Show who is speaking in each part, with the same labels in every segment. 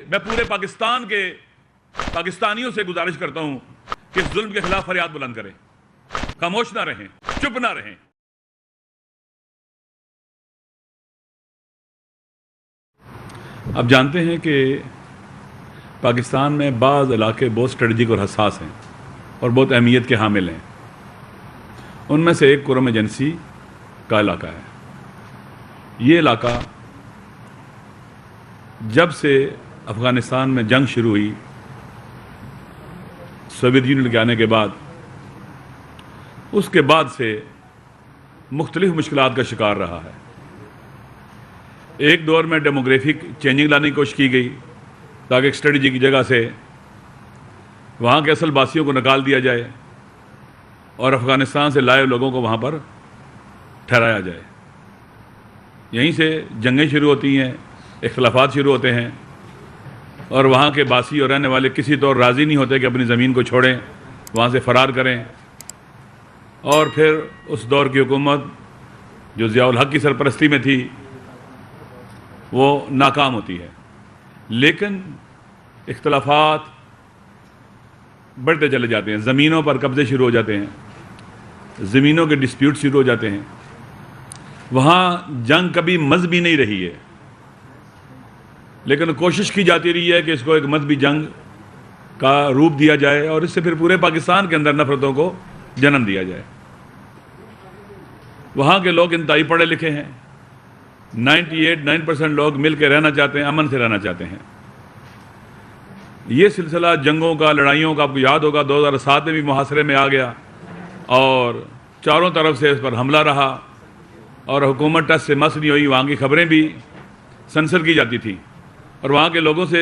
Speaker 1: میں پورے پاکستان کے پاکستانیوں سے گزارش کرتا ہوں کہ اس ظلم کے خلاف فریاد بلند کریں، خاموش نہ رہیں، چپ نہ رہیں۔ آپ جانتے ہیں کہ پاکستان میں بعض علاقے بہت اسٹریٹجک اور حساس ہیں اور بہت اہمیت کے حامل ہیں۔ ان میں سے ایک کرم ایجنسی کا علاقہ ہے۔ یہ علاقہ جب سے افغانستان میں جنگ شروع ہوئی، سوویت یونین کے آنے کے بعد، اس کے بعد سے مختلف مشکلات کا شکار رہا ہے۔ ایک دور میں ڈیموگرافک چینجنگ لانے کی کوشش کی گئی تاکہ ایک اسٹریٹجی کی جگہ سے وہاں کے اصل باسیوں کو نکال دیا جائے اور افغانستان سے لائے لوگوں کو وہاں پر ٹھہرایا جائے۔ یہیں سے جنگیں شروع ہوتی ہیں، اختلافات شروع ہوتے ہیں، اور وہاں کے باسی اور رہنے والے کسی طور راضی نہیں ہوتے کہ اپنی زمین کو چھوڑیں، وہاں سے فرار کریں، اور پھر اس دور کی حکومت جو ضیاء الحق کی سرپرستی میں تھی وہ ناکام ہوتی ہے۔ لیکن اختلافات بڑھتے چلے جاتے ہیں، زمینوں پر قبضے شروع ہو جاتے ہیں، زمینوں کے ڈسپیوٹ شروع ہو جاتے ہیں۔ وہاں جنگ کبھی مذہبی نہیں رہی ہے، لیکن کوشش کی جاتی رہی ہے کہ اس کو ایک مذہبی جنگ کا روپ دیا جائے اور اس سے پھر پورے پاکستان کے اندر نفرتوں کو جنم دیا جائے۔ وہاں کے لوگ انتہائی پڑھے لکھے ہیں، 98% لوگ مل کے رہنا چاہتے ہیں، امن سے رہنا چاہتے ہیں۔ یہ سلسلہ جنگوں کا، لڑائیوں کا آپ کو یاد ہوگا 2007 میں بھی محاصرے میں آ گیا اور چاروں طرف سے اس پر حملہ رہا اور حکومت ٹس سے مس نہیں ہوئی۔ وہاں کی خبریں بھی سنسر کی جاتی تھیں اور وہاں کے لوگوں سے،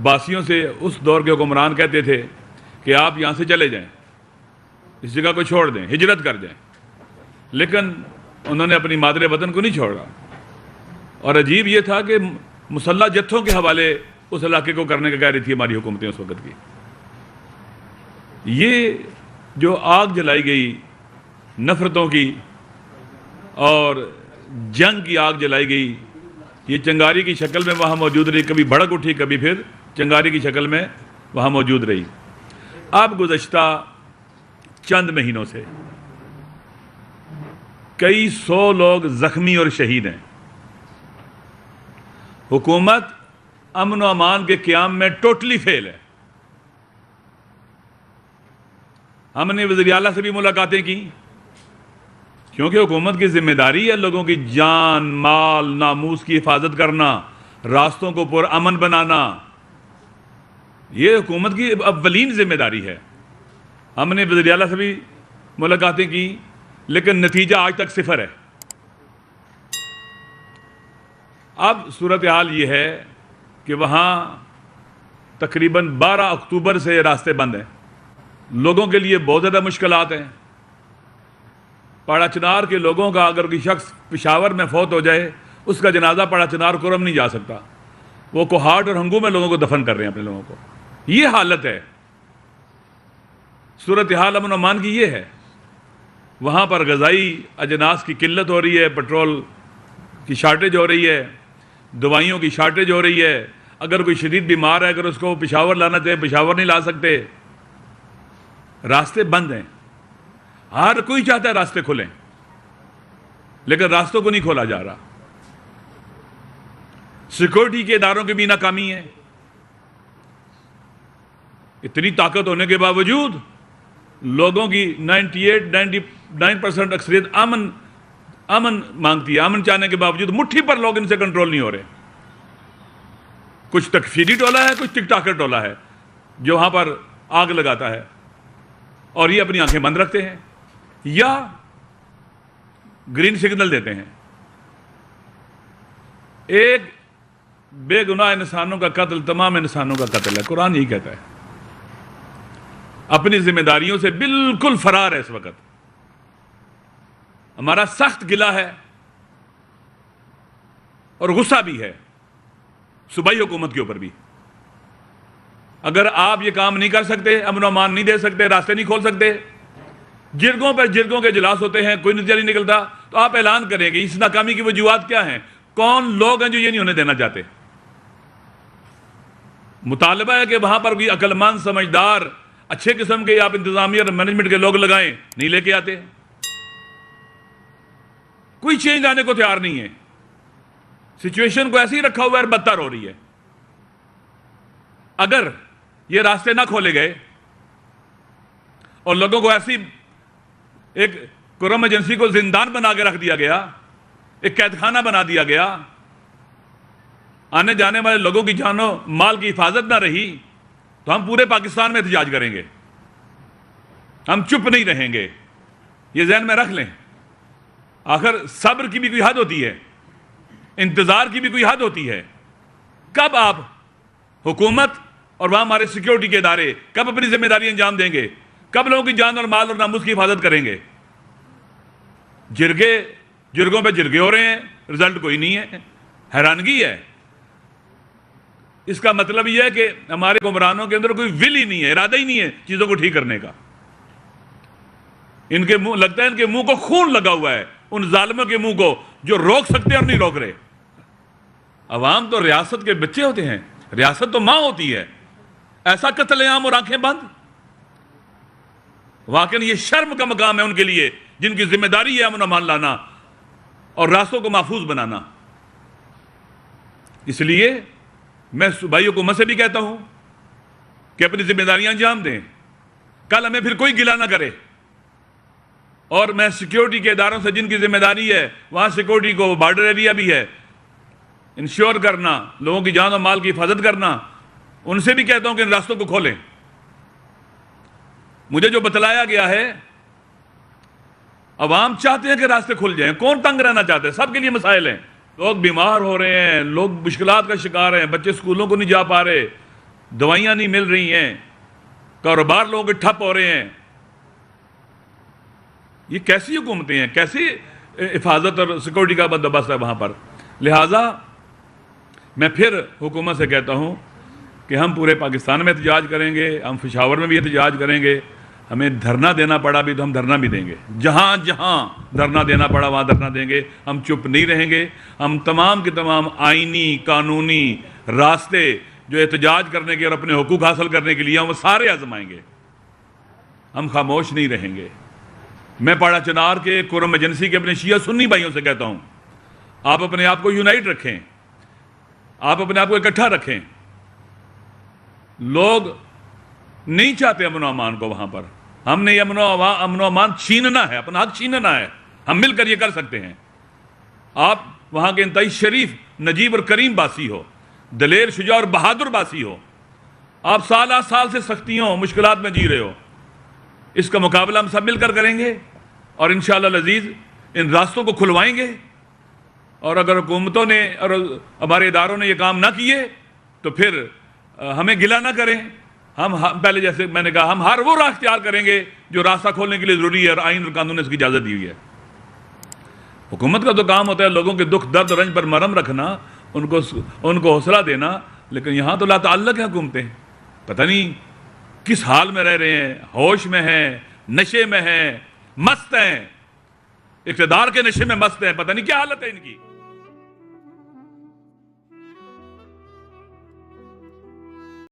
Speaker 1: باسیوں سے اس دور کے حکمران کہتے تھے کہ آپ یہاں سے چلے جائیں، اس جگہ کو چھوڑ دیں، ہجرت کر جائیں، لیکن انہوں نے اپنی مادر وطن کو نہیں چھوڑا۔ اور عجیب یہ تھا کہ مسلح جتھوں کے حوالے اس علاقے کو کرنے کا کہہ رہی تھی ہماری حکومتیں اس وقت کی۔ یہ جو آگ جلائی گئی نفرتوں کی اور جنگ کی آگ جلائی گئی، یہ چنگاری کی شکل میں وہاں موجود رہی، کبھی بھڑک اٹھی، کبھی پھر چنگاری کی شکل میں وہاں موجود رہی۔ اب گزشتہ چند مہینوں سے کئی سو لوگ زخمی اور شہید ہیں۔ حکومت امن و امان کے قیام میں ٹوٹلی فیل ہے۔ ہم نے وزیر اعلیٰ سے بھی ملاقاتیں کی، کیونکہ حکومت کی ذمہ داری ہے لوگوں کی جان، مال، ناموس کی حفاظت کرنا، راستوں کو پر امن بنانا۔ یہ حکومت کی اولین ذمہ داری ہے۔ ہم نے وزیر اعلیٰ سے بھی ملاقاتیں کی، لیکن نتیجہ آج تک صفر ہے۔ اب صورتحال یہ ہے کہ وہاں تقریباً 12 اکتوبر سے راستے بند ہیں، لوگوں کے لیے بہت زیادہ مشکلات ہیں۔ پاڑا چنار کے لوگوں کا اگر کوئی شخص پشاور میں فوت ہو جائے، اس کا جنازہ پاڑا چنار کرم نہیں جا سکتا، وہ کوہاٹ اور ہنگو میں لوگوں کو دفن کر رہے ہیں اپنے لوگوں کو۔ یہ حالت ہے، صورتحال امن و امان کی یہ ہے۔ وہاں پر غذائی اجناس کی قلت ہو رہی ہے، پیٹرول کی شارٹیج ہو رہی ہے، دوائیوں کی شارٹیج ہو رہی ہے۔ اگر کوئی شدید بیمار ہے، اگر اس کو پشاور لانا چاہے، پشاور نہیں لا سکتے، راستے بند ہیں۔ ہر کوئی چاہتا ہے راستے کھلیں، لیکن راستوں کو نہیں کھولا جا رہا۔ سیکورٹی کے اداروں کی بھی ناکامی ہے۔ اتنی طاقت ہونے کے باوجود لوگوں کی 99% اکثریت امن مانگتی ہے۔ امن چاہنے کے باوجود مٹھی پر لوگ ان سے کنٹرول نہیں ہو رہے۔ کچھ تکفیری ٹولہ ہے، کچھ ٹک ٹاکر ٹولہ ہے جو وہاں پر آگ لگاتا ہے، اور یہ اپنی آنکھیں بند رکھتے ہیں یا گرین سگنل دیتے ہیں۔ ایک بے گناہ انسانوں کا قتل تمام انسانوں کا قتل ہے، قرآن یہی کہتا ہے۔ اپنی ذمہ داریوں سے بالکل فرار ہے اس وقت۔ ہمارا سخت گلہ ہے اور غصہ بھی ہے صوبائی حکومت کے اوپر بھی۔ اگر آپ یہ کام نہیں کر سکتے، امن و امان نہیں دے سکتے، راستے نہیں کھول سکتے، جرگوں پر جرگوں کے اجلاس ہوتے ہیں، کوئی نتیجہ نہیں نکلتا، تو آپ اعلان کریں کہ اس ناکامی کی وجوہات کیا ہیں، کون لوگ ہیں جو یہ نہیں ہونے دینا چاہتے۔ مطالبہ ہے کہ وہاں پر کوئی عقل مند سمجھدار اچھے قسم کے آپ انتظامیہ اور مینجمنٹ کے لوگ لگائیں، نہیں لے کے آتے، کوئی چینج آنے کو تیار نہیں ہے، سچویشن کو ایسے ہی رکھا ہوا ہے، بدتر ہو رہی ہے۔ اگر یہ راستے نہ کھولے گئے اور لوگوں کو ایسی ایک کرم ایجنسی کو زندان بنا کے رکھ دیا گیا، ایک قید خانہ بنا دیا گیا، آنے جانے والے لوگوں کی جان و مال کی حفاظت نہ رہی، تو ہم پورے پاکستان میں احتجاج کریں گے، ہم چپ نہیں رہیں گے، یہ ذہن میں رکھ لیں۔ آخر صبر کی بھی کوئی حد ہوتی ہے، انتظار کی بھی کوئی حد ہوتی ہے۔ کب آپ حکومت اور وہاں ہمارے سیکیورٹی کے ادارے کب اپنی ذمہ داری انجام دیں گے؟ کب لوگوں کی جان اور مال اور ناموس کی حفاظت کریں گے؟ جرگوں پہ جرگے ہو رہے ہیں، رزلٹ کوئی نہیں ہے، حیرانگی ہے۔ اس کا مطلب یہ ہے کہ ہمارے حکمرانوں کے اندر کوئی ول ہی نہیں ہے، ارادہ ہی نہیں ہے چیزوں کو ٹھیک کرنے کا۔ ان کے منہ لگتا ہے ان کے منہ کو خون لگا ہوا ہے، ان ظالموں کے منہ کو جو روک سکتے ہیں اور نہیں روک رہے۔ عوام تو ریاست کے بچے ہوتے ہیں، ریاست تو ماں ہوتی ہے، ایسا قتل عام اور آنکھیں بند۔ واقعی یہ شرم کا مقام ہے ان کے لیے جن کی ذمہ داری ہے امن و امان لانا اور راستوں کو محفوظ بنانا۔ اس لیے میں صوبائی حکومت سے بھی کہتا ہوں کہ اپنی ذمہ داریاں انجام دیں، کل ہمیں پھر کوئی گلہ نہ کرے۔ اور میں سیکیورٹی کے اداروں سے جن کی ذمہ داری ہے وہاں سیکیورٹی کو بارڈر ایریا بھی ہے انشور کرنا، لوگوں کی جان و مال کی حفاظت کرنا، ان سے بھی کہتا ہوں کہ ان راستوں کو کھولیں۔ مجھے جو بتلایا گیا ہے عوام چاہتے ہیں کہ راستے کھل جائیں، کون تنگ رہنا چاہتے ہیں؟ سب کے لیے مسائل ہیں، لوگ بیمار ہو رہے ہیں، لوگ مشکلات کا شکار ہیں، بچے سکولوں کو نہیں جا پا رہے، دوائیاں نہیں مل رہی ہیں، کاروبار لوگوں کے ٹھپ ہو رہے ہیں۔ یہ کیسی حکومتیں ہیں، کیسی حفاظت اور سیکورٹی کا بندوبست ہے وہاں پر؟ لہٰذا میں پھر حکومت سے کہتا ہوں کہ ہم پورے پاکستان میں احتجاج کریں گے، ہم پشاور میں بھی احتجاج کریں گے، ہمیں دھرنا دینا پڑا بھی تو ہم دھرنا بھی دیں گے، جہاں جہاں دھرنا دینا پڑا وہاں دھرنا دیں گے، ہم چپ نہیں رہیں گے۔ ہم تمام کے تمام آئینی قانونی راستے جو احتجاج کرنے کے اور اپنے حقوق حاصل کرنے کے لیے ہم وہ سارے آزمائیں گے، ہم خاموش نہیں رہیں گے۔ میں پاڑا چنار کے کرم ایجنسی کے اپنے شیعہ سنی بھائیوں سے کہتا ہوں، آپ اپنے آپ کو یونائٹ رکھیں، آپ اپنے آپ کو اکٹھا رکھیں۔ لوگ نہیں چاہتے امن و امان کو وہاں پر، ہم نے امن و امان چھیننا ہے، اپنا حق چھیننا ہے، ہم مل کر یہ کر سکتے ہیں۔ آپ وہاں کے انتہائی شریف، نجیب اور کریم باسی ہو، دلیر، شجاع اور بہادر باسی ہو، آپ سال سال سے سختیوں مشکلات میں جی رہے ہو، اس کا مقابلہ ہم سب مل کر کریں گے اور انشاءاللہ العزیز ان راستوں کو کھلوائیں گے۔ اور اگر حکومتوں نے اور ہمارے اداروں نے یہ کام نہ کیے تو پھر ہمیں گلہ نہ کریں۔ ہم پہلے جیسے میں نے کہا، ہم ہر وہ راہ اختیار کریں گے جو راستہ کھولنے کے لیے ضروری ہے اور آئین اور قانون نے اس کی اجازت دی ہوئی ہے۔ حکومت کا تو کام ہوتا ہے لوگوں کے دکھ درد رنج پر مرہم رکھنا، ان کو حوصلہ دینا، لیکن یہاں تو لا تعلق ہے حکومتیں، پتہ نہیں کس حال میں رہ رہے ہیں، ہوش میں ہیں، نشے میں ہیں، مست ہیں، اقتدار کے نشے میں مست ہیں، پتہ نہیں کیا حالت ہے ان کی۔